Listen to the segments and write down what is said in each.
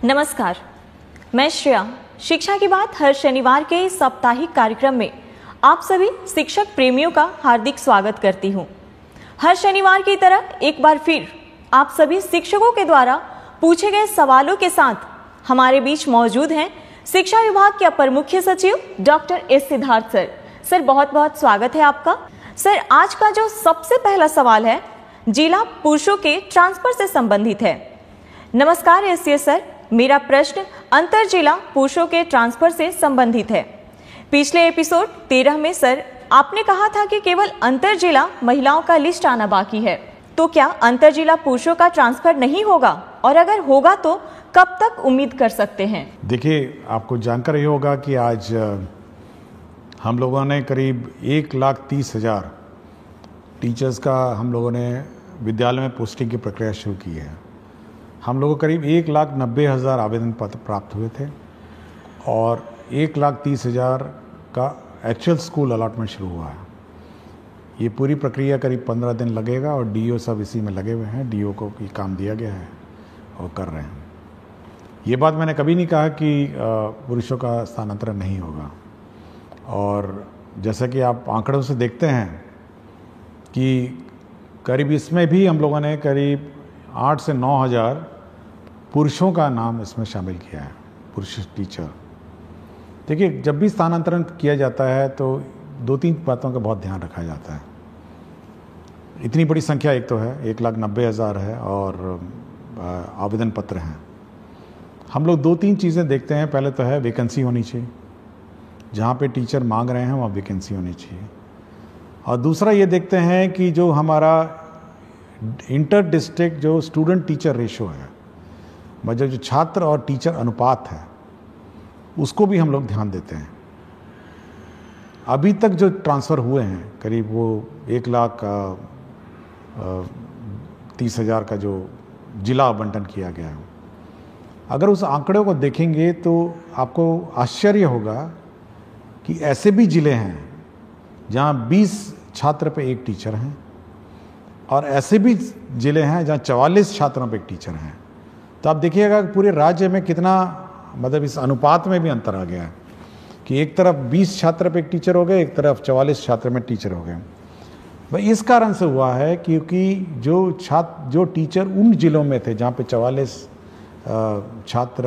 नमस्कार, मैं श्रेया। शिक्षा की बात हर शनिवार के इस साप्ताहिक कार्यक्रम में आप सभी शिक्षक प्रेमियों का हार्दिक स्वागत करती हूं। हर शनिवार की तरह एक बार फिर आप सभी शिक्षकों के द्वारा पूछे गए सवालों के साथ हमारे बीच मौजूद हैं शिक्षा विभाग के अपर मुख्य सचिव doctor S Siddharth sir. Sir, बहुत बहुत स्वागत है आपका। सर, आज का जो सबसे पहला सवाल है जिला पुरुषों के ट्रांसफर से संबंधित है। नमस्कार एससीए सर, मेरा प्रश्न अंतर जिला पुरुषों के ट्रांसफर से संबंधित है। पिछले एपिसोड 13 में सर आपने कहा था कि केवल अंतर जिला महिलाओं का लिस्ट आना बाकी है, तो क्या अंतर जिला पुरुषों का ट्रांसफर नहीं होगा, और अगर होगा तो कब तक उम्मीद कर सकते हैं? देखिए, आपको जानकर ही होगा कि आज हम लोगों ने करीब 1,30,000 टीचर्स का हम लोगों ने विद्यालय में पोस्टिंग की प्रक्रिया शुरू की है। हम लोगों को करीब 1,90,000 आवेदन पत्र प्राप्त हुए थे और 1,30,000 का एक्चुअल स्कूल अलॉटमेंट शुरू हुआ है। ये पूरी प्रक्रिया करीब 15 दिन लगेगा और डीओ सब इसी में लगे हुए हैं। डीओ को ये काम दिया गया है और कर रहे हैं। ये बात मैंने कभी नहीं कहा कि पुरुषों का स्थानांतरण नहीं होगा, और जैसा कि आप आंकड़ों से देखते हैं कि करीब इसमें भी हम लोगों ने करीब 8 से 9,000 पुरुषों का नाम इसमें शामिल किया है, पुरुष टीचर। देखिए, जब भी स्थानांतरण किया जाता है तो 2-3 बातों का बहुत ध्यान रखा जाता है। इतनी बड़ी संख्या एक तो है, 1,90,000 है और आवेदन पत्र हैं। हम लोग 2-3 चीज़ें देखते हैं। पहले तो है वैकेंसी होनी चाहिए, जहाँ पे टीचर मांग रहे हैं वहाँ वैकेंसी होनी चाहिए। और दूसरा ये देखते हैं कि जो हमारा इंटर डिस्ट्रिक्ट जो स्टूडेंट टीचर रेशो है, मतलब जो छात्र और टीचर अनुपात है, उसको भी हम लोग ध्यान देते हैं। अभी तक जो ट्रांसफ़र हुए हैं करीब वो 1,30,000 का जो जिला आवंटन किया गया है, अगर उस आंकड़े को देखेंगे तो आपको आश्चर्य होगा कि ऐसे भी ज़िले हैं जहाँ 20 छात्र पे एक टीचर हैं, और ऐसे भी ज़िले हैं जहाँ 44 छात्रों पे एक टीचर हैं। तो आप देखिएगा कि पूरे राज्य में कितना, मतलब इस अनुपात में भी अंतर आ गया है कि एक तरफ 20 छात्र पे एक टीचर हो गए, एक तरफ 44 छात्र में टीचर हो गए। भाई इस कारण से हुआ है क्योंकि जो टीचर उन ज़िलों में थे जहाँ पे 44 छात्र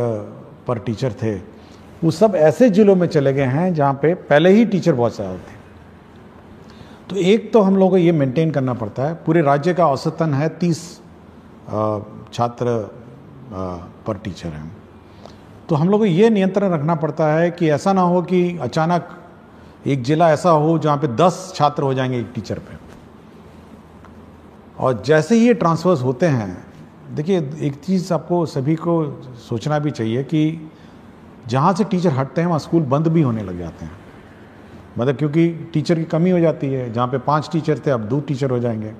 पर टीचर थे, वो सब ऐसे ज़िलों में चले गए हैं जहाँ पे पहले ही टीचर बहुत ज़्यादा थे। तो एक तो हम लोगों को ये मेंटेन करना पड़ता है। पूरे राज्य का औसतन है 30 छात्र पर टीचर हैं। तो हम लोग को ये नियंत्रण रखना पड़ता है कि ऐसा ना हो कि अचानक एक ज़िला ऐसा हो जहाँ पे 10 छात्र हो जाएंगे एक टीचर पे। और जैसे ही ये ट्रांसफर्स होते हैं, देखिए एक चीज़ आपको सभी को सोचना भी चाहिए कि जहाँ से टीचर हटते हैं वहाँ स्कूल बंद भी होने लग जाते हैं। मतलब क्योंकि टीचर की कमी हो जाती है, जहाँ पे 5 टीचर थे अब 2 टीचर हो जाएंगे,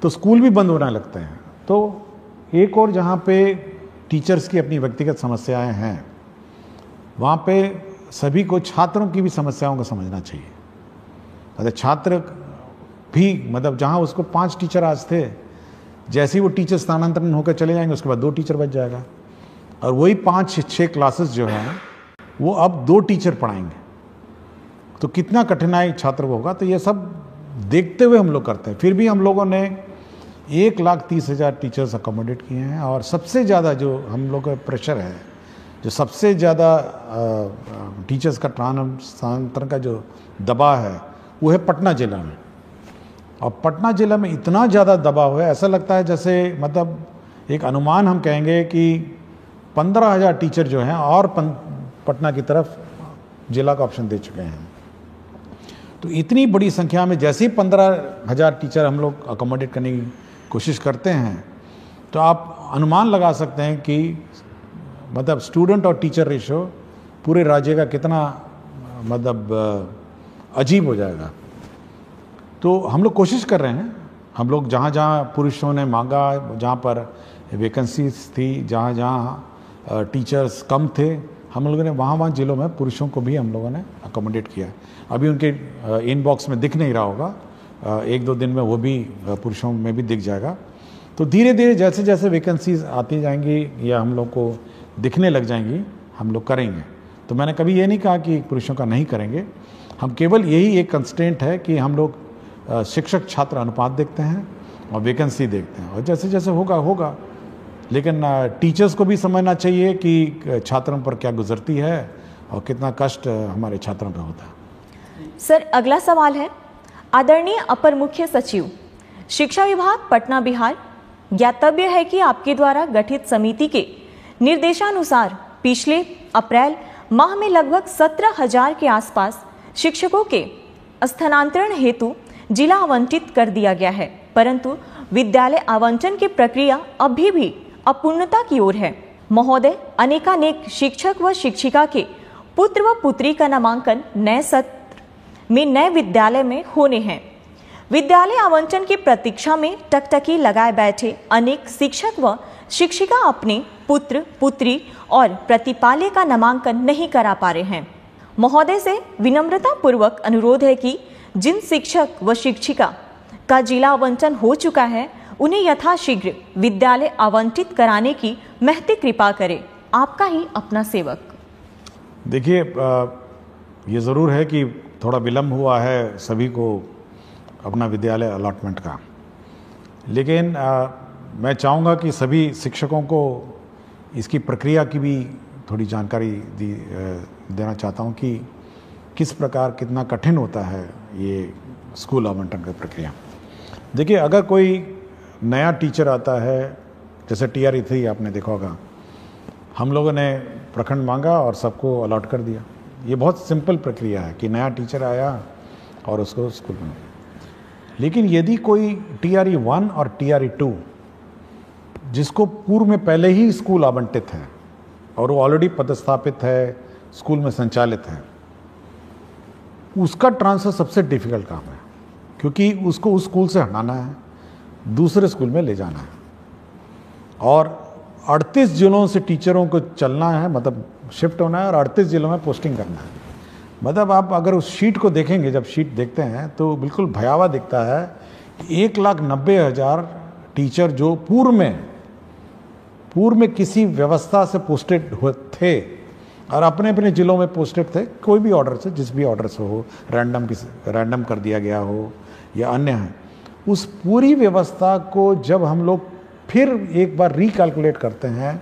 तो स्कूल भी बंद होने लगते हैं। तो एक और जहाँ पे टीचर्स की अपनी व्यक्तिगत समस्याएं हैं, वहाँ पे सभी को छात्रों की भी समस्याओं को समझना चाहिए। मतलब छात्र भी, मतलब जहाँ उसको 5 टीचर आज थे, जैसे ही वो टीचर स्थानांतरण होकर चले जाएंगे उसके बाद 2 टीचर बच जाएगा, और वही 5-6 क्लासेस जो हैं वो अब 2 टीचर पढ़ाएंगे। तो कितना कठिनाई छात्र को होगा। तो ये सब देखते हुए हम लोग करते हैं। फिर भी हम लोगों ने 1,30,000 टीचर्स अकोमोडेट किए हैं, और सबसे ज़्यादा जो हम लोग का प्रेशर है, जो सबसे ज़्यादा टीचर्स का स्थानांतरण का जो दबाव है वो है पटना ज़िला में। और पटना ज़िला में इतना ज़्यादा दबाव है, ऐसा लगता है जैसे, मतलब एक अनुमान हम कहेंगे कि 15,000 टीचर जो हैं और पटना की तरफ जिला का ऑप्शन दे चुके हैं। तो इतनी बड़ी संख्या में जैसे ही 15,000 टीचर हम लोग अकोमोडेट करने की कोशिश करते हैं, तो आप अनुमान लगा सकते हैं कि मतलब स्टूडेंट और टीचर रेशो पूरे राज्य का कितना मतलब अजीब हो जाएगा। तो हम लोग कोशिश कर रहे हैं। हम लोग जहाँ जहाँ पुरुषों ने मांगा, जहाँ पर वैकेंसीज थी, जहाँ जहाँ टीचर्स कम थे, हम लोगों ने वहाँ ज़िलों में पुरुषों को भी हम लोगों ने अकोमोडेट किया। अभी उनके इनबॉक्स में दिख नहीं रहा होगा, 1-2 दिन में वो भी पुरुषों में भी दिख जाएगा। तो धीरे धीरे जैसे जैसे वैकेंसीज आती जाएंगी या हम लोग को दिखने लग जाएंगी, हम लोग करेंगे। तो मैंने कभी ये नहीं कहा कि पुरुषों का नहीं करेंगे, हम केवल यही एक कंस्ट्रेंट है कि हम लोग शिक्षक छात्र अनुपात देखते हैं और वैकेंसी देखते हैं, और जैसे जैसे होगा होगा। लेकिन टीचर्स को भी समझना चाहिए कि छात्रों पर क्या गुजरती है और कितना कष्ट हमारे छात्रों पर होता है। सर, अगला सवाल है, आदरणीय अपर मुख्य सचिव, शिक्षा विभाग पटना बिहार, ज्ञातव्य है कि आपके द्वारा गठित समिति के निर्देशानुसार पिछले अप्रैल माह में लगभग 17,000 के आसपास शिक्षकों के स्थानांतरण हेतु जिला आवंटित कर दिया गया है, परंतु विद्यालय आवंटन की प्रक्रिया अभी भी अपूर्णता की ओर है। महोदय, अनेकानेक शिक्षक व शिक्षिका के पुत्र व पुत्री का नामांकन नए सत्र में नए विद्यालय में होने हैं। विद्यालय आवंटन की प्रतीक्षा में टकटकी लगाए बैठे अनेक शिक्षक व शिक्षिका अपने पुत्र पुत्री और प्रतिपाल्य का नामांकन नहीं करा पा रहे हैं। महोदय से विनम्रता पूर्वक अनुरोध है कि जिन शिक्षक व शिक्षिका का जिला आवंटन हो चुका है उन्हें यथाशीघ्र विद्यालय आवंटित कराने की महती कृपा करें। आपका ही अपना सेवक। देखिए, ये ज़रूर है कि थोड़ा विलम्ब हुआ है सभी को अपना विद्यालय अलॉटमेंट का, लेकिन मैं चाहूँगा कि सभी शिक्षकों को इसकी प्रक्रिया की भी थोड़ी जानकारी देना चाहता हूँ कि किस प्रकार कितना कठिन होता है ये स्कूल आवंटन का प्रक्रिया। देखिए, अगर कोई नया टीचर आता है, जैसे TRE 3 आपने देखा होगा, हम लोगों ने प्रखंड मांगा और सबको अलॉट कर दिया। ये बहुत सिंपल प्रक्रिया है कि नया टीचर आया और उसको स्कूल में। लेकिन यदि कोई TRE 1 और TRE 2 जिसको पूर्व में पहले ही स्कूल आवंटित है और वो ऑलरेडी पदस्थापित है, स्कूल में संचालित है, उसका ट्रांसफ़र सबसे डिफिकल्ट काम है, क्योंकि उसको उस स्कूल से हटाना है, दूसरे स्कूल में ले जाना है, और 38 जिलों से टीचरों को चलना है, मतलब शिफ्ट होना है, और 38 जिलों में पोस्टिंग करना है। मतलब आप अगर उस शीट को देखेंगे, जब शीट देखते हैं तो बिल्कुल भयावह दिखता है कि 1,90,000 टीचर जो पूर्व में किसी व्यवस्था से पोस्टेड थे और अपने अपने जिलों में पोस्टेड थे, कोई भी ऑर्डर से, जिस भी ऑर्डर से हो, रैंडम कर दिया गया हो या अन्य है, उस पूरी व्यवस्था को जब हम लोग फिर एक बार रिकैलकुलेट करते हैं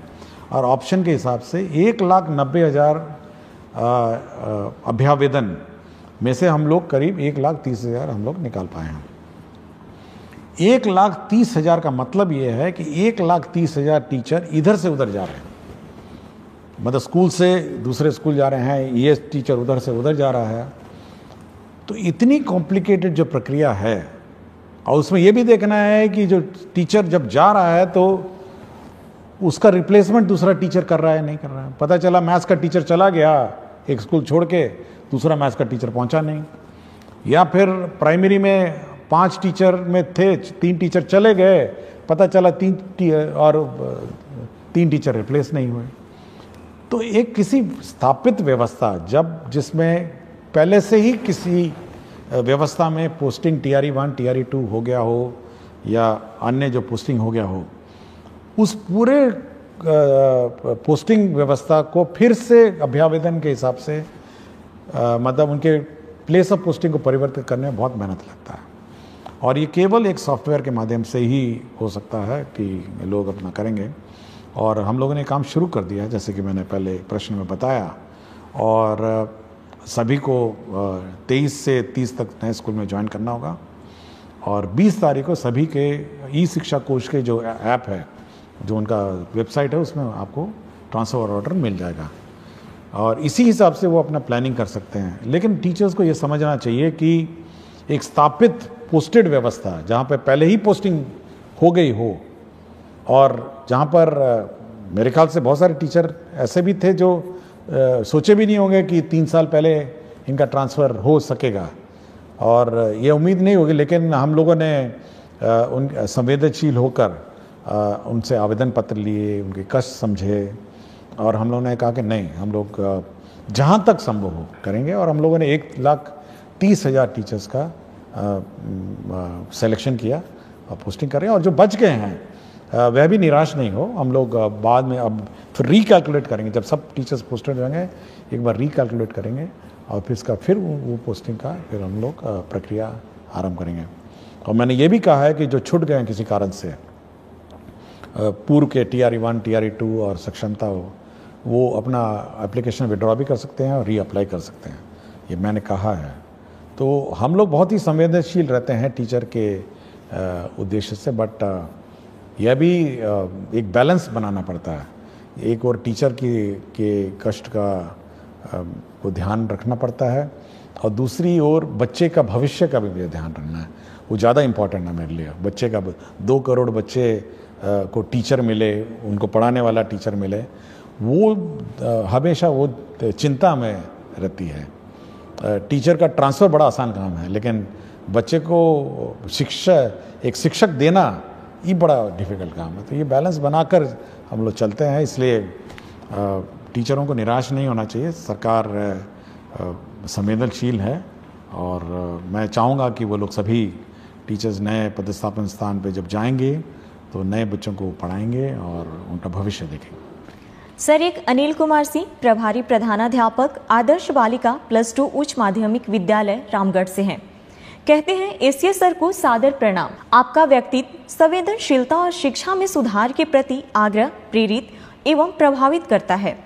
और ऑप्शन के हिसाब से 1,90,000 अभ्यावेदन में से हम लोग करीब 1,30,000 हम लोग निकाल पाए हैं। 1,30,000 का मतलब ये है कि 1,30,000 टीचर इधर से उधर जा रहे हैं, मतलब स्कूल से दूसरे स्कूल जा रहे हैं, ये टीचर उधर से उधर जा रहा है। तो इतनी कॉम्प्लिकेटेड जो प्रक्रिया है, और उसमें ये भी देखना है कि जो टीचर जब जा रहा है तो उसका रिप्लेसमेंट दूसरा टीचर कर रहा है नहीं कर रहा है। पता चला मैथ्स का टीचर चला गया एक स्कूल छोड़ के, दूसरा मैथ्स का टीचर पहुंचा नहीं, या फिर प्राइमरी में 5 टीचर में थे, 3 टीचर चले गए, पता चला 3 टीचर रिप्लेस नहीं हुए। तो एक किसी स्थापित व्यवस्था जिसमें पहले से ही किसी व्यवस्था में पोस्टिंग TRE 1 TRE 2 हो गया हो या अन्य जो पोस्टिंग हो गया हो, उस पूरे पोस्टिंग व्यवस्था को फिर से अभ्यावेदन के हिसाब से मतलब उनके प्लेस ऑफ पोस्टिंग को परिवर्तित करने में बहुत मेहनत लगता है, और ये केवल एक सॉफ्टवेयर के माध्यम से ही हो सकता है कि लोग अपना करेंगे। और हम लोगों ने काम शुरू कर दिया है, जैसे कि मैंने पहले प्रश्न में बताया, और सभी को 23 से 30 तक नए स्कूल में ज्वाइन करना होगा, और 20 तारीख को सभी के ई-शिक्षा कोश के जो ऐप है, जो उनका वेबसाइट है, उसमें आपको ट्रांसफ़र ऑर्डर मिल जाएगा, और इसी हिसाब से वो अपना प्लानिंग कर सकते हैं। लेकिन टीचर्स को ये समझना चाहिए कि एक स्थापित पोस्टेड व्यवस्था जहाँ पर पहले ही पोस्टिंग हो गई हो, और जहाँ पर मेरे ख्याल से बहुत सारे टीचर ऐसे भी थे जो सोचे भी नहीं होंगे कि 3 साल पहले इनका ट्रांसफ़र हो सकेगा, और ये उम्मीद नहीं होगी, लेकिन हम लोगों ने उन संवेदनशील होकर उनसे आवेदन पत्र लिए, उनके कष्ट समझे, और हम लोगों ने कहा कि नहीं, हम लोग जहाँ तक संभव हो करेंगे, और हम लोगों ने 1,30,000 टीचर्स का सिलेक्शन किया और पोस्टिंग कर रहे हैं, और जो बच गए हैं वह भी निराश नहीं हो। हम लोग बाद में अब फिर रिकैलकुलेट करेंगे, जब सब टीचर्स पोस्टेड होंगे एक बार रिकैलकुलेट करेंगे और फिर वो पोस्टिंग का फिर हम लोग प्रक्रिया आरंभ करेंगे। और मैंने ये भी कहा है कि जो छूट गए हैं किसी कारण से, पूर्व के TRE1 TRE2 और सक्षमता हो, वो अपना एप्लीकेशन विड्रॉ भी कर सकते हैं और रीअप्लाई कर सकते हैं, ये मैंने कहा है। तो हम लोग बहुत ही संवेदनशील रहते हैं टीचर के उद्देश्य से, बट यह भी एक बैलेंस बनाना पड़ता है। एक और टीचर के कष्ट को ध्यान रखना पड़ता है और दूसरी ओर बच्चे का भविष्य का भी ध्यान रखना है। वो ज़्यादा इम्पॉर्टेंट है मेरे लिए। बच्चे का 2 करोड़ बच्चे को टीचर मिले, उनको पढ़ाने वाला टीचर मिले, वो हमेशा वो चिंता में रहती है। टीचर का ट्रांसफ़र बड़ा आसान काम है, लेकिन बच्चे को एक शिक्षक देना ये बड़ा डिफ़िकल्ट काम है। तो ये बैलेंस बनाकर हम लोग चलते हैं, इसलिए टीचरों को निराश नहीं होना चाहिए। सरकार संवेदनशील है और मैं चाहूँगा कि वो लोग सभी टीचर्स नए पदस्थापन स्थान पे जब जाएंगे तो नए बच्चों को पढ़ाएंगे और उनका भविष्य देखेंगे। सर, एक अनिल कुमार सिंह, प्रभारी प्रधानाध्यापक, आदर्श बालिका +2 उच्च माध्यमिक विद्यालय रामगढ़ से हैं। कहते हैं, एसीएस सर को सादर प्रणाम। आपका व्यक्तित्व संवेदनशीलता और शिक्षा में सुधार के प्रति आग्रह प्रेरित एवं प्रभावित करता है।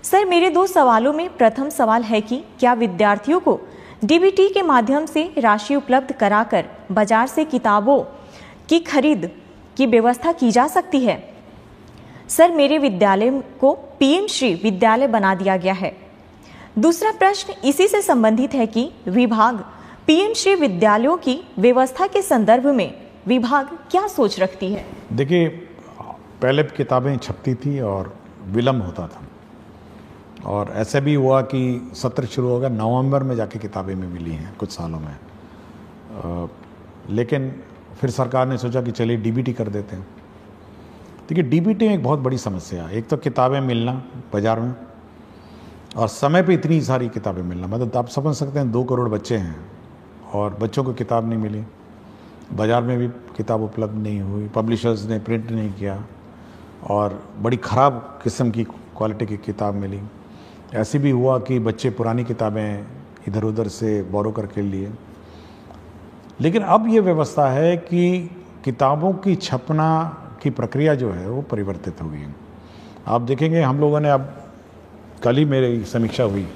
सर, मेरे 2 सवालों में प्रथम सवाल है कि क्या विद्यार्थियों को डीबीटी के माध्यम से राशि उपलब्ध कराकर बाजार से किताबों की खरीद की व्यवस्था की जा सकती है? सर, मेरे विद्यालय को पीएम श्री विद्यालय बना दिया गया है। दूसरा प्रश्न इसी से संबंधित है कि विभाग पीएम श्री विद्यालयों की व्यवस्था के संदर्भ में विभाग क्या सोच रखती है? देखिए, पहले किताबें छपती थी और विलम्ब होता था, और ऐसे भी हुआ कि सत्र शुरू हो गया, नवंबर में जाके किताबें में मिली हैं कुछ सालों में। लेकिन फिर सरकार ने सोचा कि चलिए डीबीटी कर देते हैं। देखिए, डीबीटी में एक बहुत बड़ी समस्या है। एक तो किताबें मिलना बाज़ार में, और समय पे इतनी सारी किताबें मिलना, मतलब आप समझ सकते हैं 2 करोड़ बच्चे हैं और बच्चों को किताब नहीं मिली, बाज़ार में भी किताब उपलब्ध नहीं हुई, पब्लिशर्स ने प्रिंट नहीं किया और बड़ी ख़राब किस्म की क्वालिटी की किताब मिली। ऐसे भी हुआ कि बच्चे पुरानी किताबें इधर उधर से बोरो करके लिए। लेकिन अब ये व्यवस्था है कि किताबों की छपना की प्रक्रिया जो है वो परिवर्तित हो गई है। आप देखेंगे, हम लोगों ने अब कल ही मेरी समीक्षा हुई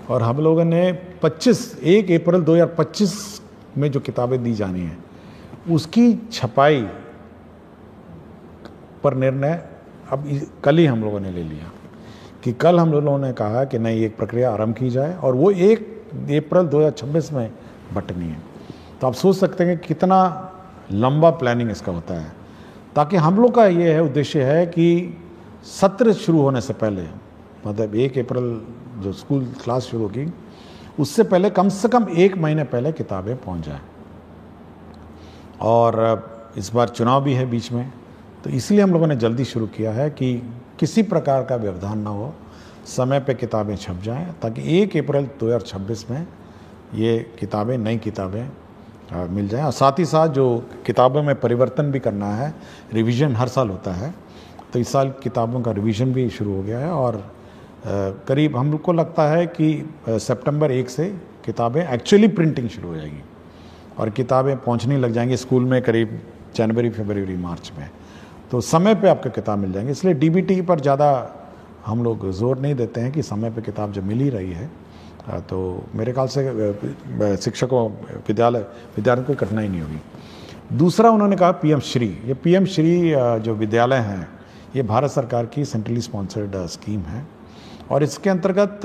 और हम लोगों ने 1 अप्रैल 2025 में जो किताबें दी जानी हैं उसकी छपाई पर निर्णय अब कल ही हम लोगों ने ले लिया कि कल हम लोगों ने कहा कि नहीं, एक प्रक्रिया आरंभ की जाए और वो 1 अप्रैल 2026 में बंटनी है। तो आप सोच सकते हैं कि कितना लंबा प्लानिंग इसका होता है, ताकि हम लोग का ये है उद्देश्य है कि सत्र शुरू होने से पहले, मतलब 1 अप्रैल जो स्कूल क्लास शुरू होगी उससे पहले कम से कम 1 महीने पहले किताबें पहुंच जाएं। और इस बार चुनाव भी है बीच में, तो इसलिए हम लोगों ने जल्दी शुरू किया है कि किसी प्रकार का व्यवधान ना हो, समय पे किताबें छप जाएं, ताकि 1 अप्रैल 2026 में ये किताबें, नई किताबें मिल जाएं। और साथ ही साथ जो किताबों में परिवर्तन भी करना है, रिवीजन हर साल होता है, तो इस साल किताबों का रिवीजन भी शुरू हो गया है और करीब हम लोग को लगता है कि सितंबर 1 से किताबें एक्चुअली प्रिंटिंग शुरू हो जाएगी और किताबें पहुंचने लग जाएंगी स्कूल में करीब जनवरी, फरवरी, मार्च में। तो समय पे आपको किताब मिल जाएंगी। इसलिए डीबीटी पर ज़्यादा हम लोग जोर नहीं देते हैं कि समय पे किताब जब मिल ही रही है तो मेरे ख्याल से शिक्षकों, विद्यार्थियों को कठिनाई नहीं होगी। दूसरा उन्होंने कहा पीएम श्री। ये पीएम श्री जो विद्यालय हैं ये भारत सरकार की सेंट्रली स्पॉन्सर्ड स्कीम है और इसके अंतर्गत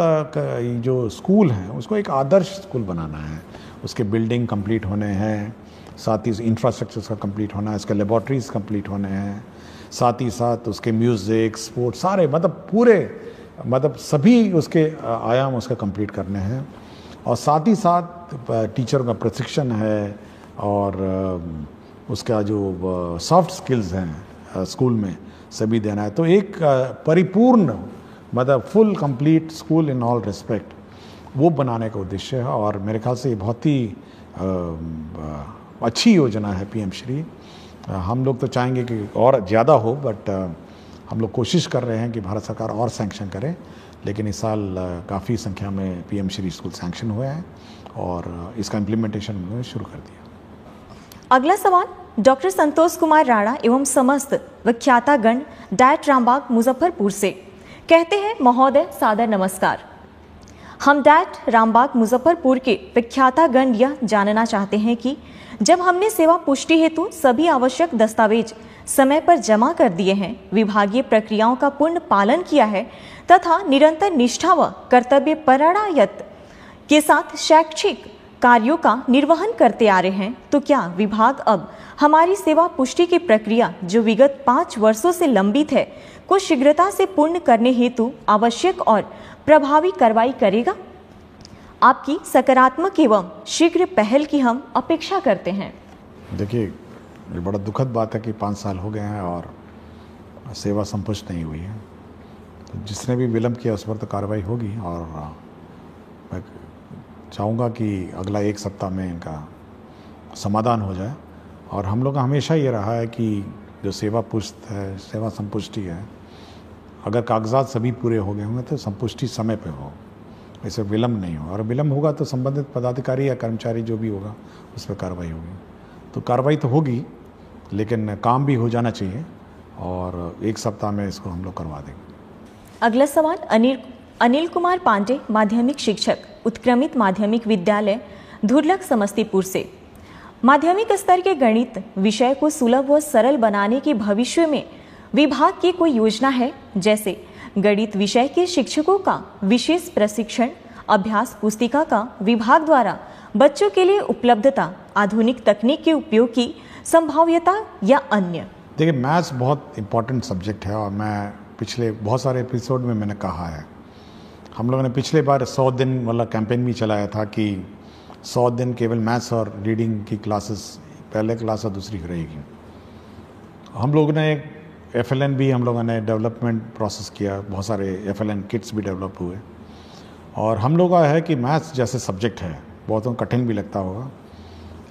जो स्कूल हैं उसको एक आदर्श स्कूल बनाना है। उसके बिल्डिंग कंप्लीट होने हैं, साथ ही इंफ्रास्ट्रक्चर का कंप्लीट होना है, इसके लेबॉर्ट्रीज कंप्लीट होने हैं, साथ ही साथ उसके म्यूज़िक, स्पोर्ट्स, सारे मतलब सभी उसके आयाम उसका कंप्लीट करने हैं। और साथ ही साथ टीचरों का प्रशिक्षण है और उसका जो सॉफ्ट स्किल्स हैं स्कूल में सभी देना है। तो एक परिपूर्ण, मतलब full complete school in all respect, वो बनाने का उद्देश्य है। और मेरे ख्याल से ये बहुत ही अच्छी योजना है पीएम श्री, हम लोग तो चाहेंगे कि और ज़्यादा हो, बट हम लोग कोशिश कर रहे हैं कि भारत सरकार और सैंक्शन करे। लेकिन इस साल काफ़ी संख्या में पीएम श्री स्कूल सैंक्शन हुए हैं और इसका इम्प्लीमेंटेशन उन्होंने शुरू कर दिया। अगला सवाल डॉक्टर संतोष कुमार राणा एवं समस्त विख्यातागण डायट रामबाग मुजफ्फरपुर से। कहते हैं, महोदय सादर नमस्कार। हम डायट रामबाग मुजफ्फरपुर के विख्यातागण यह जानना चाहते हैं कि जब हमने सेवा पुष्टि हेतु सभी आवश्यक दस्तावेज समय पर जमा कर दिए हैं, विभागीय प्रक्रियाओं का पूर्ण पालन किया है तथा निरंतर निष्ठा व कर्तव्य परायणता के साथ शैक्षिक कार्यों का निर्वहन करते आ रहे हैं, तो क्या विभाग अब हमारी सेवा पुष्टि की प्रक्रिया जो विगत 5 वर्षों से लंबित है को शीघ्रता से पूर्ण करने हेतु आवश्यक और प्रभावी कार्रवाई करेगा? आपकी सकारात्मक एवं शीघ्र पहल की हम अपेक्षा करते हैं। देखिए, ये बड़ा दुखद बात है कि 5 साल हो गए हैं और सेवा संपुष्ट नहीं हुई है। तो जिसने भी विलंब किया उस पर तो कार्रवाई होगी और मैं चाहूँगा कि अगला 1 सप्ताह में इनका समाधान हो जाए। और हम लोग का हमेशा ये रहा है कि जो सेवा संपुष्टि है, अगर कागजात सभी पूरे हो गए होंगे तो संपुष्टि समय पे हो, ऐसे विलम्ब नहीं हो। और विलम्ब होगा तो संबंधित पदाधिकारी या कर्मचारी जो भी होगा उस पर कार्रवाई होगी। तो कार्रवाई तो होगी, लेकिन काम भी हो जाना चाहिए और 1 सप्ताह में इसको हम लोग करवा देंगे। अगला सवाल अनिल कुमार पांडे, माध्यमिक शिक्षक, उत्क्रमित माध्यमिक विद्यालय धुरलक समस्तीपुर से। माध्यमिक स्तर के गणित विषय को सुलभ व सरल बनाने की भविष्य में विभाग की कोई योजना है? जैसे गणित विषय के शिक्षकों का विशेष प्रशिक्षण, अभ्यास पुस्तिका का विभाग द्वारा बच्चों के लिए उपलब्धता, आधुनिक तकनीक के उपयोग की संभाव्यता या अन्य। देखिए, मैथ्स बहुत इम्पॉर्टेंट सब्जेक्ट है और मैं पिछले बहुत सारे एपिसोड में मैंने कहा है, हम लोगों ने पिछले बार 100 दिन वाला कैंपेन भी चलाया था कि 100 दिन केवल मैथ्स और रीडिंग की क्लासेस, पहले क्लास और दूसरी रहेगी। हम लोगों ने FLN भी हम लोगों ने डेवलपमेंट प्रोसेस किया, बहुत सारे FLN किट्स भी डेवलप हुए। और हम लोगों का है कि मैथ्स जैसे सब्जेक्ट है, बहुतों को कठिन भी लगता होगा,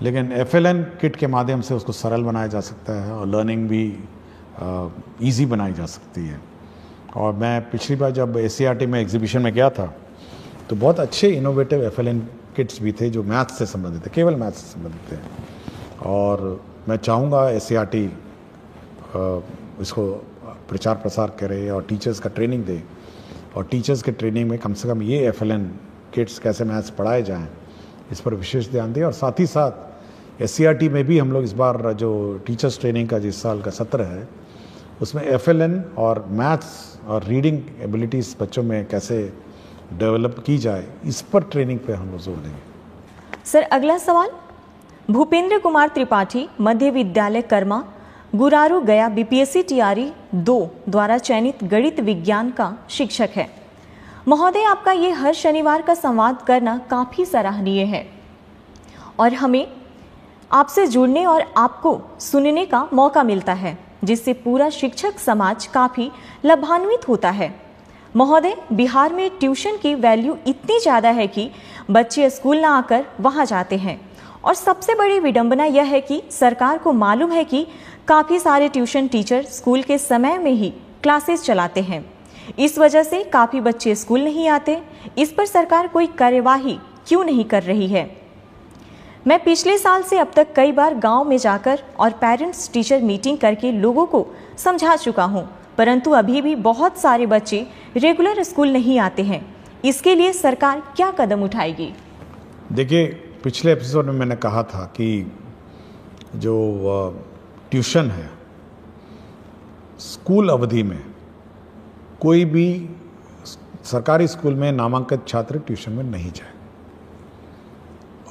लेकिन FLN किट के माध्यम से उसको सरल बनाया जा सकता है और लर्निंग भी ईजी बनाई जा सकती है। और मैं पिछली बार जब SCERT में एग्जीबिशन में गया था तो बहुत अच्छे इनोवेटिव FLN किट्स भी थे जो मैथ्स से संबंधित थे, केवल मैथ्स से संबंधित थे। और मैं चाहूँगा SCERT इसको प्रचार प्रसार करे और टीचर्स का ट्रेनिंग दे, और टीचर्स के ट्रेनिंग में कम से कम ये FLN किट्स कैसे मैथ्स पढ़ाए जाएँ इस पर विशेष ध्यान दें। और साथ ही साथ SCERT में भी हम लोग इस बार जो टीचर्स ट्रेनिंग का जिस साल का सत्र है उसमें FLN और मैथ्स और रीडिंग एबिलिटीज़ बच्चों में कैसे डेवलप की जाए इस पर ट्रेनिंग पे हम लोग जोर देंगे। सर, अगला सवाल भूपेंद्र कुमार त्रिपाठी, मध्य विद्यालय कर्मा, गुरारू गया, BPSC TRE 2 द्वारा चयनित गणित विज्ञान का शिक्षक है। महोदय, आपका ये हर शनिवार का संवाद करना काफ़ी सराहनीय है और हमें आपसे जुड़ने और आपको सुनने का मौका मिलता है, जिससे पूरा शिक्षक समाज काफ़ी लाभान्वित होता है। महोदय, बिहार में ट्यूशन की वैल्यू इतनी ज़्यादा है कि बच्चे स्कूल ना आकर वहाँ जाते हैं, और सबसे बड़ी विडंबना यह है कि सरकार को मालूम है कि काफ़ी सारे ट्यूशन टीचर स्कूल के समय में ही क्लासेस चलाते हैं। इस वजह से काफ़ी बच्चे स्कूल नहीं आते। इस पर सरकार कोई कार्यवाही क्यों नहीं कर रही है? मैं पिछले साल से अब तक कई बार गांव में जाकर और पेरेंट्स टीचर मीटिंग करके लोगों को समझा चुका हूं, परंतु अभी भी बहुत सारे बच्चे रेगुलर स्कूल नहीं आते हैं। इसके लिए सरकार क्या कदम उठाएगी? देखिए, पिछले एपिसोड में मैंने कहा था कि जो ट्यूशन है, स्कूल अवधि में कोई भी सरकारी स्कूल में नामांकित छात्र ट्यूशन में नहीं जाए,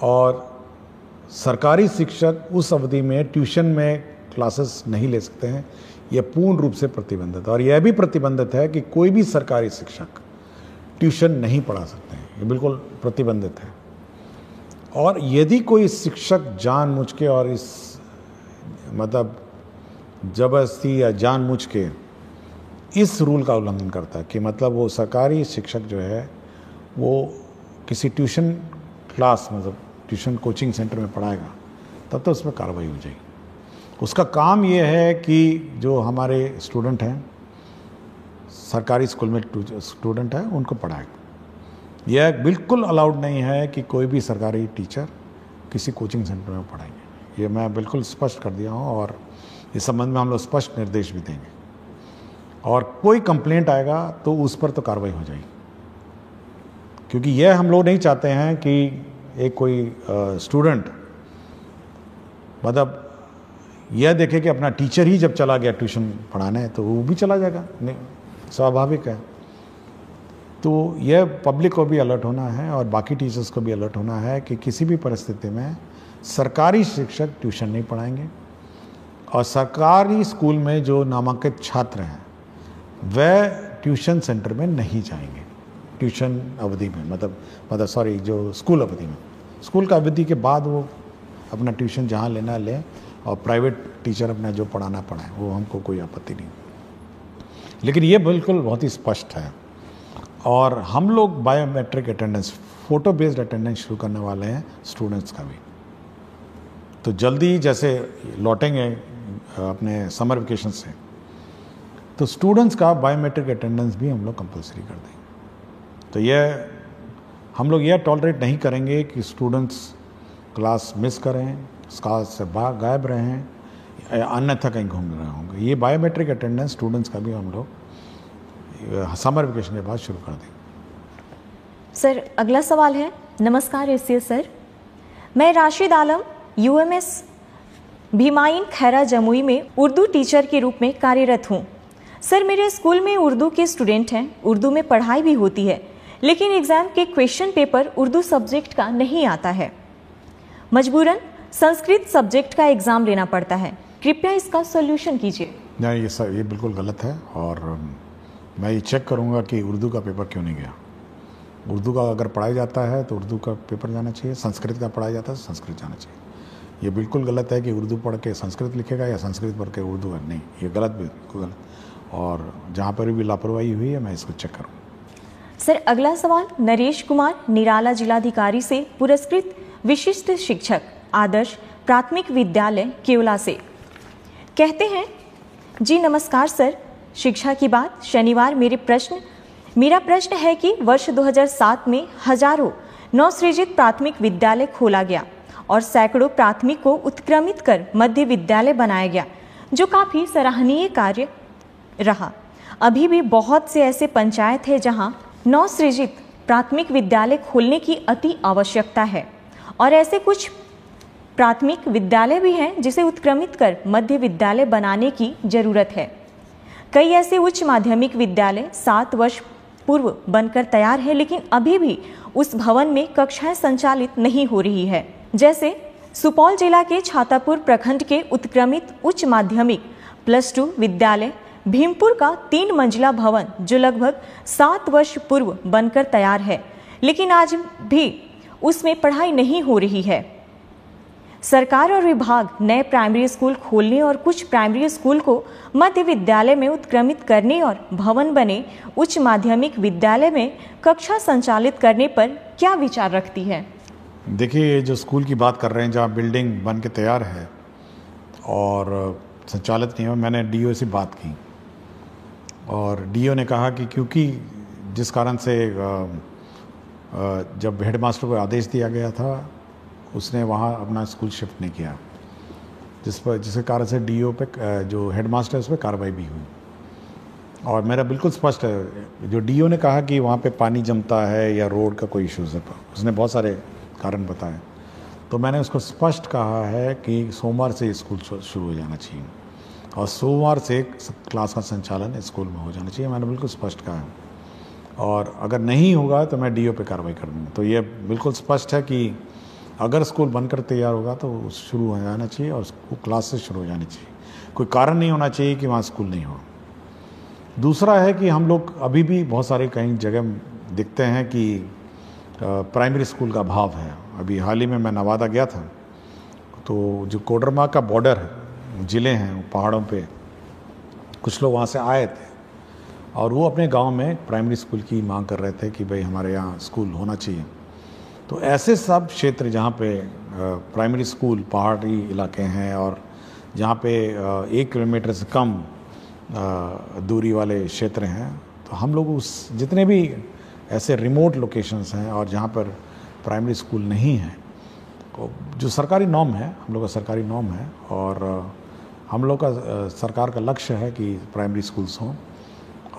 और सरकारी शिक्षक उस अवधि में ट्यूशन में क्लासेस नहीं ले सकते हैं। यह पूर्ण रूप से प्रतिबंधित है। और यह भी प्रतिबंधित है कि कोई भी सरकारी शिक्षक ट्यूशन नहीं पढ़ा सकते हैं, ये बिल्कुल प्रतिबंधित है। और यदि कोई शिक्षक जानबूझ के और इस मतलब जबरदस्ती या जानबूझ के इस रूल का उल्लंघन करता है कि मतलब वो सरकारी शिक्षक जो है वो किसी ट्यूशन क्लास मतलब ट्यूशन कोचिंग सेंटर में पढ़ाएगा, तब तो उस पर कार्रवाई हो जाएगी। उसका काम ये है कि जो हमारे स्टूडेंट हैं, सरकारी स्कूल में स्टूडेंट हैं, उनको पढ़ाए। यह बिल्कुल अलाउड नहीं है कि कोई भी सरकारी टीचर किसी कोचिंग सेंटर में पढ़ाएंगे। ये मैं बिल्कुल स्पष्ट कर दिया हूँ और इस संबंध में हम लोग स्पष्ट निर्देश भी देंगे। और कोई कंप्लेंट आएगा तो उस पर तो कार्रवाई हो जाएगी, क्योंकि यह हम लोग नहीं चाहते हैं कि एक कोई स्टूडेंट मतलब यह देखे कि अपना टीचर ही जब चला गया ट्यूशन पढ़ाने तो वो भी चला जाएगा, नहीं, स्वाभाविक है। तो यह पब्लिक को भी अलर्ट होना है और बाकी टीचर्स को भी अलर्ट होना है कि किसी भी परिस्थिति में सरकारी शिक्षक ट्यूशन नहीं पढ़ाएंगे और सरकारी स्कूल में जो नामांकित छात्र हैं वह ट्यूशन सेंटर में नहीं जाएंगे। ट्यूशन अवधि में मतलब सॉरी जो स्कूल अवधि में, स्कूल का अवधि के बाद वो अपना ट्यूशन जहाँ लेना लें और प्राइवेट टीचर अपना जो पढ़ाना पढ़ाएं, वो हमको कोई आपत्ति नहीं। लेकिन ये बिल्कुल बहुत ही स्पष्ट है। और हम लोग biometric attendance, photo based attendance शुरू करने वाले हैं स्टूडेंट्स का भी। तो जल्दी जैसे लौटेंगे अपने समर वेकेशन से, तो स्टूडेंट्स का बायोमेट्रिक अटेंडेंस भी हम लोग कंपलसरी कर देंगे। तो यह हम लोग यह टॉलरेट नहीं करेंगे कि स्टूडेंट्स क्लास मिस करें, क्लास से गायब रहें, अन्यथा कहीं घूम रहे होंगे। ये बायोमेट्रिक अटेंडेंस स्टूडेंट्स का भी हम लोग समर वेकेशन के बाद शुरू कर देंगे। सर, अगला सवाल है। नमस्कार एससीएस सर, मैं राशिद आलम यूएमएस भीमाइन खैरा जमुई में उर्दू टीचर के रूप में कार्यरत हूँ। सर, मेरे स्कूल में उर्दू के स्टूडेंट हैं, उर्दू में पढ़ाई भी होती है, लेकिन एग्जाम के क्वेश्चन पेपर उर्दू सब्जेक्ट का नहीं आता है। मजबूरन संस्कृत सब्जेक्ट का एग्जाम लेना पड़ता है। कृपया इसका सॉल्यूशन कीजिए। नहीं, ये बिल्कुल गलत है और मैं ये चेक करूँगा कि उर्दू का पेपर क्यों नहीं गया। उर्दू का अगर पढ़ाया जाता है तो उर्दू का पेपर जाना चाहिए, संस्कृत का पढ़ाया जाता है तो संस्कृत जाना चाहिए। ये बिल्कुल गलत है कि उर्दू पढ़ के संस्कृत लिखेगा या संस्कृत पढ़ के उर्दू है, नहीं, ये गलत, बिल्कुल गलत। और जहाँ पर भी लापरवाही हुई है मैं इसको चेक करूँ। सर, अगला सवाल नरेश कुमार निराला जिलाधिकारी से पुरस्कृत विशिष्ट शिक्षक आदर्श प्राथमिक विद्यालय केवला से। कहते हैं, जी नमस्कार सर, शिक्षा की बात शनिवार मेरा प्रश्न है कि वर्ष 2007 में हजारों नवसृजित प्राथमिक विद्यालय खोला गया और सैकड़ों प्राथमिक को उत्क्रमित कर मध्य विद्यालय बनाया गया, जो काफ़ी सराहनीय कार्य रहा। अभी भी बहुत से ऐसे पंचायत है जहां नवसृजित प्राथमिक विद्यालय खोलने की अति आवश्यकता है और ऐसे कुछ प्राथमिक विद्यालय भी हैं जिसे उत्क्रमित कर मध्य विद्यालय बनाने की जरूरत है। कई ऐसे उच्च माध्यमिक विद्यालय 7 वर्ष पूर्व बनकर तैयार है, लेकिन अभी भी उस भवन में कक्षाएं संचालित नहीं हो रही है। जैसे सुपौल जिला के छातापुर प्रखंड के उत्क्रमित उच्च माध्यमिक +2 विद्यालय भीमपुर का 3 मंजिला भवन जो लगभग 7 वर्ष पूर्व बनकर तैयार है, लेकिन आज भी उसमें पढ़ाई नहीं हो रही है। सरकार और विभाग नए प्राइमरी स्कूल खोलने और कुछ प्राइमरी स्कूल को मध्य विद्यालय में उत्क्रमित करने और भवन बने उच्च माध्यमिक विद्यालय में कक्षा संचालित करने पर क्या विचार रखती है? देखिए, जो स्कूल की बात कर रहे हैं जहाँ बिल्डिंग बन के तैयार है और संचालित नहीं है, मैंने डीओ से बात की और डीओ ने कहा कि क्योंकि जिस कारण से जब हेडमास्टर को आदेश दिया गया था उसने वहाँ अपना स्कूल शिफ्ट नहीं किया, जिसके कारण से डीओ पे जो हेडमास्टर है उस पर कार्रवाई भी हुई। और मेरा बिल्कुल स्पष्ट है, जो डीओ ने कहा कि वहाँ पे पानी जमता है या रोड का कोई इश्यूज़ है, उसने बहुत सारे कारण बताए, तो मैंने उसको स्पष्ट कहा है कि सोमवार से स्कूल शुरू हो जाना चाहिए और सोमवार से क्लास का संचालन स्कूल में हो जाना चाहिए। मैंने बिल्कुल स्पष्ट कहा है और अगर नहीं होगा तो मैं डीओ पे कार्रवाई कर दूँगा। तो ये बिल्कुल स्पष्ट है कि अगर स्कूल बनकर तैयार होगा तो शुरू हो जाना चाहिए और क्लास से शुरू हो जानी चाहिए। कोई कारण नहीं होना चाहिए कि वहाँ स्कूल नहीं हो। दूसरा है कि हम लोग अभी भी बहुत सारे कई जगह दिखते हैं कि प्राइमरी स्कूल का अभाव है। अभी हाल ही में मैं नवादा गया था, तो जो कोडरमा का बॉर्डर ज़िले हैं पहाड़ों पे, कुछ लोग वहाँ से आए थे और वो अपने गांव में प्राइमरी स्कूल की मांग कर रहे थे कि भाई हमारे यहाँ स्कूल होना चाहिए। तो ऐसे सब क्षेत्र जहाँ पे प्राइमरी स्कूल पहाड़ी इलाके हैं और जहाँ पे 1 किलोमीटर से कम दूरी वाले क्षेत्र हैं, तो हम लोग उस जितने भी ऐसे रिमोट लोकेशंस हैं और जहाँ पर प्राइमरी स्कूल नहीं है, जो सरकारी नॉर्म है, हम लोग का सरकारी नॉर्म है और हम लोग का सरकार का लक्ष्य है कि प्राइमरी स्कूल्स हों,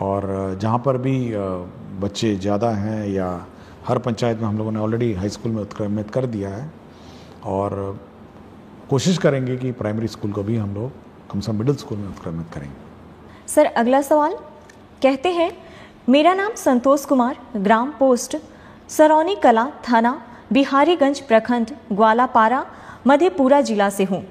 और जहाँ पर भी बच्चे ज़्यादा हैं या हर पंचायत में हम लोगों ने ऑलरेडी हाई स्कूल में उत्क्रमित कर दिया है, और कोशिश करेंगे कि प्राइमरी स्कूल को भी हम लोग कम से कम मिडिल स्कूल में उत्क्रमित करेंगे। सर अगला सवाल कहते हैं, मेरा नाम संतोष कुमार, ग्राम पोस्ट सरौनी कला, थाना बिहारीगंज, प्रखंड ग्वालापारा, मधेपुरा जिला से हूँ।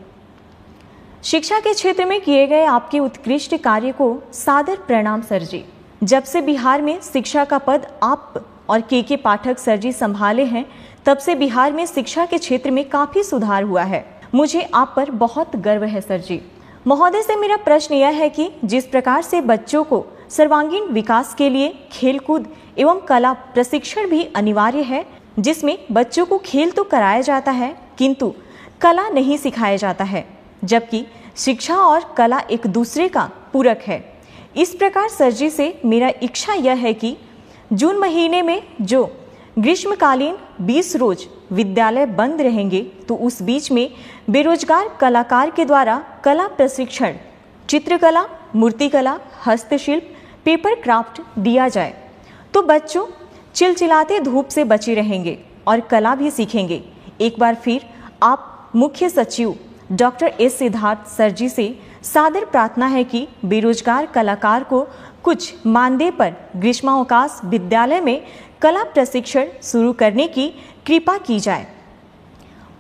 शिक्षा के क्षेत्र में किए गए आपके उत्कृष्ट कार्य को सादर प्रणाम सर जी। जब से बिहार में शिक्षा का पद आप और के पाठक सर जी संभाले हैं, तब से बिहार में शिक्षा के क्षेत्र में काफी सुधार हुआ है। मुझे आप पर बहुत गर्व है सर जी। महोदय से मेरा प्रश्न यह है कि जिस प्रकार से बच्चों को सर्वांगीण विकास के लिए खेलकूद एवं कला प्रशिक्षण भी अनिवार्य है, जिसमें बच्चों को खेल तो कराया जाता है किंतु कला नहीं सिखाया जाता है, जबकि शिक्षा और कला एक दूसरे का पूरक है। इस प्रकार सर जी से मेरा इच्छा यह है कि जून महीने में जो ग्रीष्मकालीन 20 रोज विद्यालय बंद रहेंगे, तो उस बीच में बेरोजगार कलाकार के द्वारा कला प्रशिक्षण, चित्रकला, मूर्तिकला, हस्तशिल्प, पेपर क्राफ्ट दिया जाए, तो बच्चों चिलचिलाते धूप से बचे रहेंगे और कला भी सीखेंगे। एक बार फिर आप मुख्य सचिव डॉक्टर एस सिद्धार्थ सर जी से सादर प्रार्थना है कि बेरोजगार कलाकार को कुछ मानदेय पर ग्रीष्मावकाश विद्यालय में कला प्रशिक्षण शुरू करने की कृपा की जाए।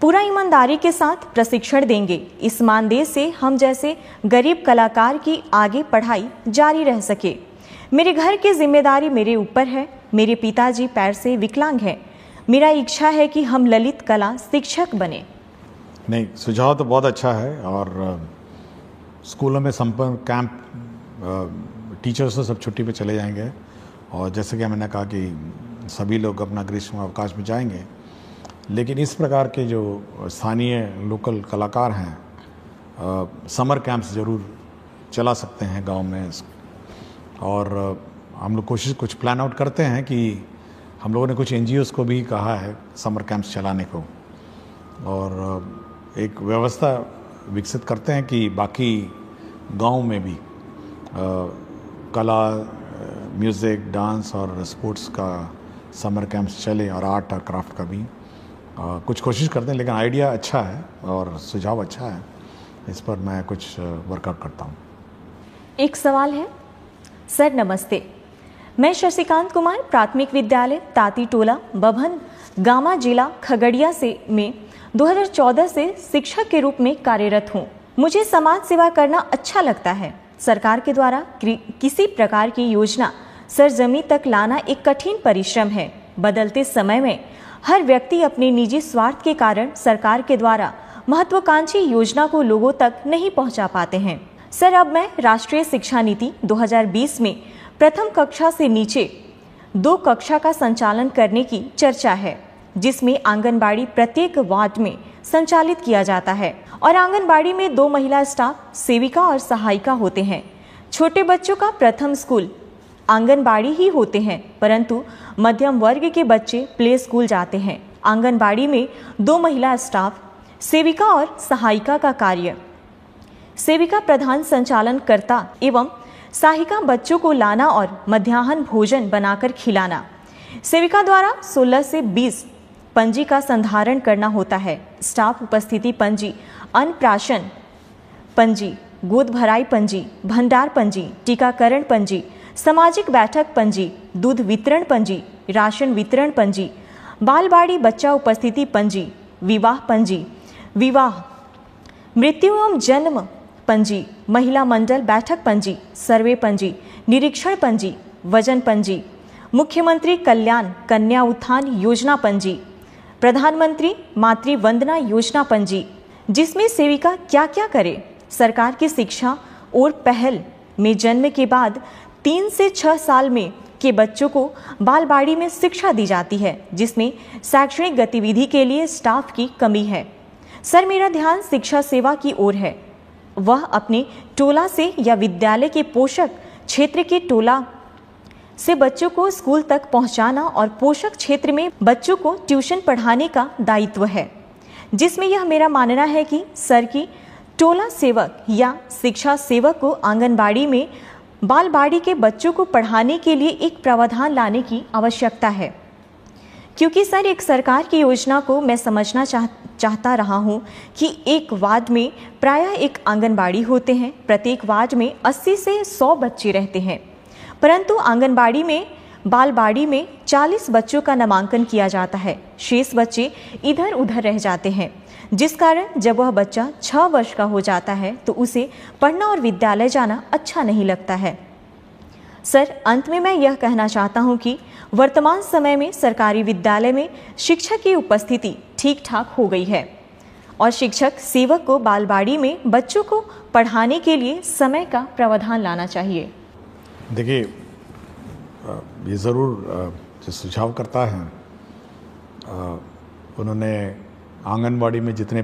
पूरा ईमानदारी के साथ प्रशिक्षण देंगे। इस मानदेय से हम जैसे गरीब कलाकार की आगे पढ़ाई जारी रह सके। मेरे घर की जिम्मेदारी मेरे ऊपर है। मेरे पिताजी पैर से विकलांग हैं। मेरा इच्छा है कि हम ललित कला शिक्षक बने। नहीं, सुझाव तो बहुत अच्छा है, और स्कूलों में संपर्क कैंप, टीचर्स तो सब छुट्टी पे चले जाएंगे, और जैसे कि मैंने कहा कि सभी लोग अपना ग्रीष्म अवकाश में जाएंगे, लेकिन इस प्रकार के जो स्थानीय लोकल कलाकार हैं समर कैंप्स ज़रूर चला सकते हैं गांव में। और हम लोग कुछ प्लान आउट करते हैं कि हम लोगों ने कुछ NGOs को भी कहा है समर कैंप्स चलाने को, और एक व्यवस्था विकसित करते हैं कि बाकी गांव में भी कला, म्यूज़िक, डांस और स्पोर्ट्स का समर कैंप्स चले, और आर्ट और क्राफ्ट का भी कुछ कोशिश करते हैं। लेकिन आइडिया अच्छा है और सुझाव अच्छा है, इस पर मैं कुछ वर्कआउट करता हूँ। एक सवाल है सर, नमस्ते। मैं शशिकांत कुमार, प्राथमिक विद्यालय ताती टोला, बभन गामा, जिला खगड़िया से में 2014 से शिक्षक के रूप में कार्यरत हूँ। मुझे समाज सेवा करना अच्छा लगता है। सरकार के द्वारा किसी प्रकार की योजना सरजमी तक लाना एक कठिन परिश्रम है। बदलते समय में हर व्यक्ति अपने निजी स्वार्थ के कारण सरकार के द्वारा महत्वाकांक्षी योजना को लोगों तक नहीं पहुंचा पाते हैं। सर, अब मैं राष्ट्रीय शिक्षा नीति 2020 में प्रथम कक्षा से नीचे 2 कक्षा का संचालन करने की चर्चा है, जिसमें आंगनबाड़ी प्रत्येक वार्ड में संचालित किया जाता है, और आंगनबाड़ी में 2 महिला स्टाफ सेविका और सहायिका होते हैं। छोटे बच्चों का प्रथम स्कूल आंगनबाड़ी ही होते हैं, परंतु मध्यम वर्ग के बच्चे प्ले स्कूल जाते हैं। आंगनबाड़ी में 2 महिला स्टाफ, सेविका और सहायिका का कार्य। सेविका प्रधान संचालन करता एवं सहायिका बच्चों को लाना और मध्याह्न भोजन बनाकर खिलाना। सेविका द्वारा 16 से 20 पंजी का संधारण करना होता है। स्टाफ उपस्थिति पंजी, अन्नप्राशन पंजी, गोद भराई पंजी, भंडार पंजी, टीकाकरण पंजी, सामाजिक बैठक पंजी, दूध वितरण पंजी, राशन वितरण पंजी, बालवाड़ी बच्चा उपस्थिति पंजी, विवाह पंजी, विवाह, मृत्यु एवं जन्म पंजी, महिला मंडल बैठक पंजी, सर्वे पंजी, निरीक्षण पंजी, वजन पंजी, मुख्यमंत्री कल्याण कन्या उत्थान योजना पंजी, प्रधानमंत्री मातृ वंदना योजना पंजी, जिसमें सेविका क्या क्या करे। सरकार की शिक्षा और पहल में जन्म के बाद 3 से 6 साल में के बच्चों को बालवाड़ी में शिक्षा दी जाती है, जिसमें शैक्षणिक गतिविधि के लिए स्टाफ की कमी है। सर, मेरा ध्यान शिक्षा सेवा की ओर है। वह अपने टोला से या विद्यालय के पोषक क्षेत्र के टोला से बच्चों को स्कूल तक पहुंचाना और पोषक क्षेत्र में बच्चों को ट्यूशन पढ़ाने का दायित्व है, जिसमें यह मेरा मानना है कि सर की टोला सेवक या शिक्षा सेवक को आंगनबाड़ी में बालवाड़ी के बच्चों को पढ़ाने के लिए एक प्रावधान लाने की आवश्यकता है। क्योंकि सर एक सरकार की योजना को मैं समझना चाहता रहा हूँ कि एक वार्ड में प्रायः एक आंगनबाड़ी होते हैं, प्रत्येक वार्ड में 80 से 100 बच्चे रहते हैं, परंतु आंगनबाड़ी में बालवाड़ी में 40 बच्चों का नामांकन किया जाता है, शेष बच्चे इधर उधर रह जाते हैं, जिस कारण जब वह बच्चा 6 वर्ष का हो जाता है तो उसे पढ़ना और विद्यालय जाना अच्छा नहीं लगता है। सर अंत में मैं यह कहना चाहता हूँ कि वर्तमान समय में सरकारी विद्यालय में शिक्षक की उपस्थिति ठीक ठाक हो गई है और शिक्षक सेवक को बालवाड़ी में बच्चों को पढ़ाने के लिए समय का प्रावधान लाना चाहिए। देखिए, ये ज़रूर जो सुझाव करता है, उन्होंने आंगनबाड़ी में जितने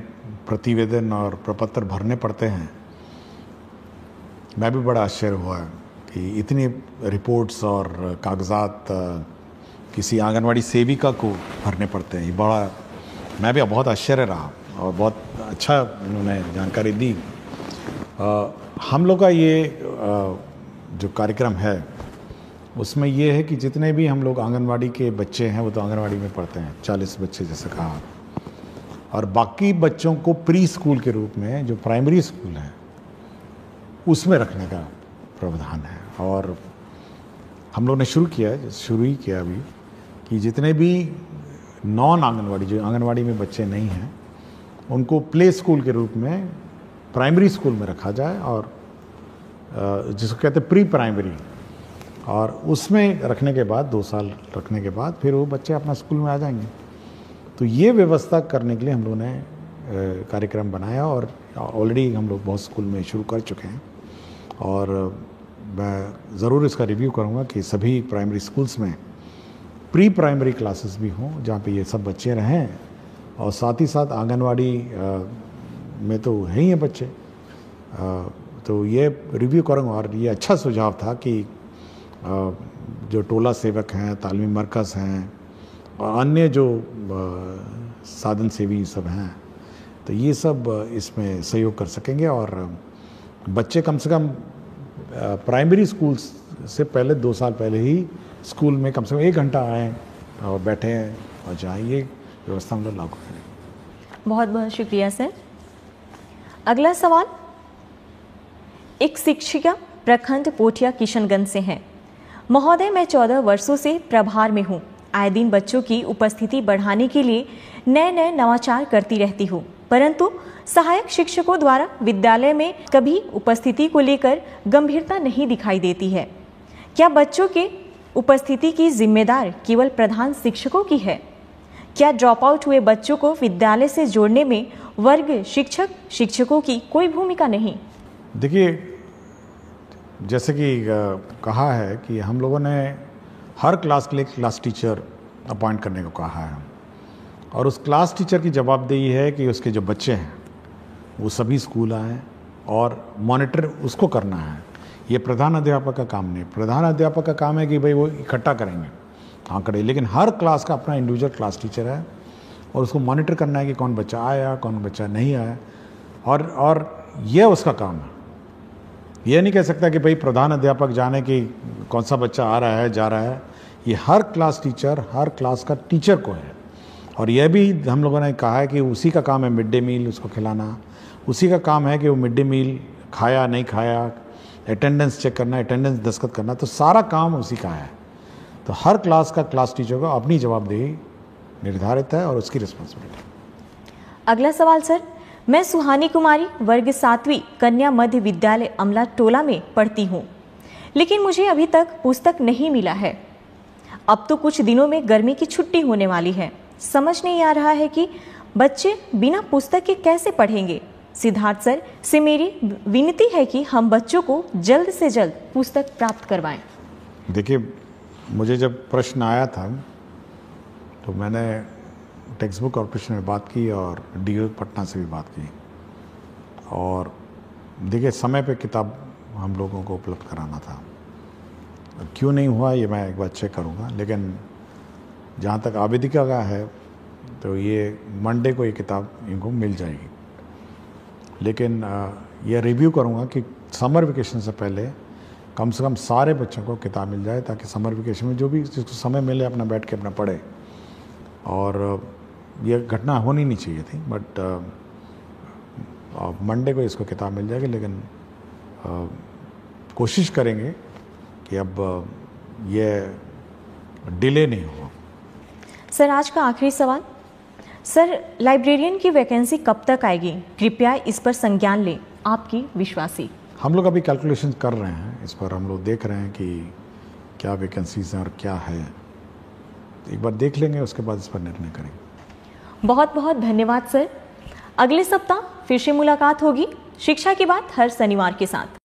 प्रतिवेदन और प्रपत्र भरने पड़ते हैं, मैं भी बड़ा आश्चर्य हुआ कि इतनी रिपोर्ट्स और कागजात किसी आंगनबाड़ी सेविका को भरने पड़ते हैं। ये बड़ा, मैं भी बहुत आश्चर्य रहा और बहुत अच्छा उन्होंने जानकारी दी। हम लोग का ये जो कार्यक्रम है उसमें ये है कि जितने भी हम लोग आंगनवाड़ी के बच्चे हैं वो तो आंगनवाड़ी में पढ़ते हैं, 40 बच्चे जैसे कहा, और बाकी बच्चों को प्री स्कूल के रूप में जो प्राइमरी स्कूल है उसमें रखने का प्रावधान है। और हम लोग ने शुरू ही किया अभी कि जितने भी नॉन आंगनवाड़ी, जो आंगनवाड़ी में बच्चे नहीं हैं, उनको प्ले स्कूल के रूप में प्राइमरी स्कूल में रखा जाए और जिसको कहते हैं प्री प्राइमरी, और उसमें रखने के बाद 2 साल रखने के बाद फिर वो बच्चे अपना स्कूल में आ जाएंगे। तो ये व्यवस्था करने के लिए हम लोगों ने कार्यक्रम बनाया और ऑलरेडी हम लोग बहुत स्कूल में शुरू कर चुके हैं। और मैं ज़रूर इसका रिव्यू करूँगा कि सभी प्राइमरी स्कूल्स में प्री प्राइमरी क्लासेस भी हों जहाँ पे ये सब बच्चे रहें, और साथ ही साथ आंगनवाड़ी में तो है ही हैं बच्चे। तो ये रिव्यू करूँगा। और ये अच्छा सुझाव था कि जो टोला सेवक हैं, तालीमी मरकज़ हैं और अन्य जो साधन सेवी सब हैं, तो ये सब इसमें सहयोग कर सकेंगे और बच्चे कम से कम प्राइमरी स्कूल से पहले 2 साल पहले ही स्कूल में कम से कम 1 घंटा आएँ और बैठें और जाएँ। ये व्यवस्था हम लोग लागू करें। बहुत बहुत शुक्रिया सर। अगला सवाल एक शिक्षिका प्रखंड पोठिया किशनगंज से हैं। महोदय, मैं 14 वर्षों से प्रभार में हूँ। आए दिन बच्चों की उपस्थिति बढ़ाने के लिए नए नवाचार करती रहती हूँ, परंतु सहायक शिक्षकों द्वारा विद्यालय में कभी उपस्थिति को लेकर गंभीरता नहीं दिखाई देती है। क्या बच्चों के उपस्थिति की जिम्मेदार केवल प्रधान शिक्षकों की है? क्या ड्रॉप आउट हुए बच्चों को विद्यालय से जोड़ने में वर्ग शिक्षकों की कोई भूमिका नहीं? देखिए, जैसे कि कहा है कि हम लोगों ने हर क्लास के लिए क्लास टीचर अपॉइंट करने को कहा है, और उस क्लास टीचर की जवाबदेही है कि उसके जो बच्चे हैं वो सभी स्कूल आएँ और मॉनिटर उसको करना है। ये प्रधान अध्यापक का काम नहीं। प्रधान अध्यापक का काम है कि भाई वो इकट्ठा करेंगे आंकड़े, लेकिन हर क्लास का अपना इंडिविजुअल क्लास टीचर है और उसको मॉनिटर करना है कि कौन बच्चा आया, कौन बच्चा नहीं आया, और ये उसका काम है। ये नहीं कह सकता कि भाई प्रधान अध्यापक जाने कि कौन सा बच्चा आ रहा है, जा रहा है। ये हर क्लास टीचर, हर क्लास का टीचर को है। और यह भी हम लोगों ने कहा है कि उसी का काम है मिड डे मील उसको खिलाना, उसी का काम है कि वो मिड डे मील खाया नहीं खाया, अटेंडेंस चेक करना, अटेंडेंस दस्तखत करना, तो सारा काम उसी का है। तो हर क्लास का क्लास टीचर को अपनी जवाबदेही निर्धारित है और उसकी रिस्पॉन्सिबिलिटी। अगला सवाल सर, मैं सुहानी कुमारी वर्ग 7वीं कन्या मध्य विद्यालय अमला टोला में पढ़ती हूँ, लेकिन मुझे अभी तक पुस्तक नहीं मिला है। अब तो कुछ दिनों में गर्मी की छुट्टी होने वाली है। समझ नहीं आ रहा है कि बच्चे बिना पुस्तक के कैसे पढ़ेंगे। सिद्धार्थ सर से मेरी विनती है कि हम बच्चों को जल्द से जल्द पुस्तक प्राप्त करवाएं। देखिए, मुझे जब प्रश्न आया था तो मैंने टेक्स्ट बुक कॉर्पोरेशन में बात की और डीओ पटना से भी बात की, और देखिए समय पे किताब हम लोगों को उपलब्ध कराना था, क्यों नहीं हुआ ये मैं एक बार चेक करूँगा। लेकिन जहाँ तक आवेदिका का है तो ये मंडे को ये किताब इनको मिल जाएगी। लेकिन ये रिव्यू करूँगा कि समर वेकेशन से पहले कम से कम सारे बच्चों को किताब मिल जाए, ताकि समर वेकेशन में जो भी जिसको समय मिले अपना बैठ के अपना पढ़े। और ये घटना होनी नहीं चाहिए थी, बट मंडे को इसको किताब मिल जाएगी। लेकिन कोशिश करेंगे कि अब ये डिले नहीं हो। सर आज का आखिरी सवाल, सर लाइब्रेरियन की वैकेंसी कब तक आएगी? कृपया इस पर संज्ञान लें, आपकी विश्वासी। हम लोग अभी कैलकुलेशन कर रहे हैं, इस पर हम लोग देख रहे हैं कि क्या वैकेंसीज हैं और क्या है। एक बार देख लेंगे, उसके बाद इस पर निर्णय करेंगे। बहुत बहुत धन्यवाद सर। अगले सप्ताह फिर से मुलाकात होगी शिक्षा की बात हर शनिवार के साथ।